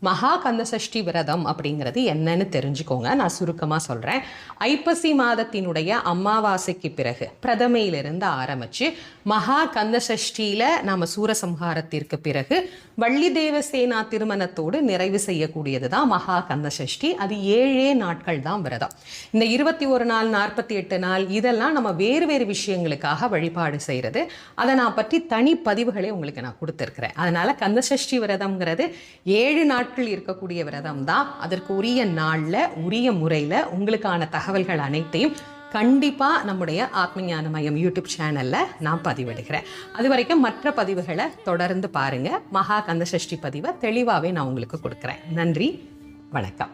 மகா கந்தசஷ்டி விரதம் அப்படிங்கிறது என்னன்னு தெரிஞ்சுக்கோங்க. நான் சுருக்கமாக சொல்கிறேன். ஐப்பசி மாதத்தினுடைய அமாவாசைக்கு பிறகு பிரதமையிலிருந்து ஆரம்பித்து மகா கந்தசஷ்டியில் நாம் சூரசம்ஹாரத்திற்கு பிறகு வள்ளி தேவசேனா திருமணத்தோடு நிறைவு செய்யக்கூடியது தான் மகா கந்தசஷ்டி. அது 7 நாட்கள் தான் விரதம். இந்த 21 நாள் 48 நாள் இதெல்லாம் நம்ம வேறு வேறு விஷயங்களுக்காக வழிபாடு செய்கிறது. அதை நான் பற்றி தனி பதிவுகளை உங்களுக்கு நான் கொடுத்துருக்கிறேன். அதனால் கந்தசஷ்டி விரதம்ங்கிறது 7 நாட்கள் இருக்கக்கூடிய விரதம் தான். அதற்கு உரிய நாளில் உரிய முறையில் உங்களுக்கான தகவல்கள் அனைத்தையும் கண்டிப்பாக நம்முடைய ஆத்மஞான மையம் யூடியூப் சேனலில் நான் பதிவிடுகிறேன். அது வரைக்கும் மற்ற பதிவுகளை தொடர்ந்து பாருங்கள். மகா கந்தசஷ்டி பதிவை தெளிவாகவே நான் உங்களுக்கு கொடுக்குறேன். நன்றி, வணக்கம்.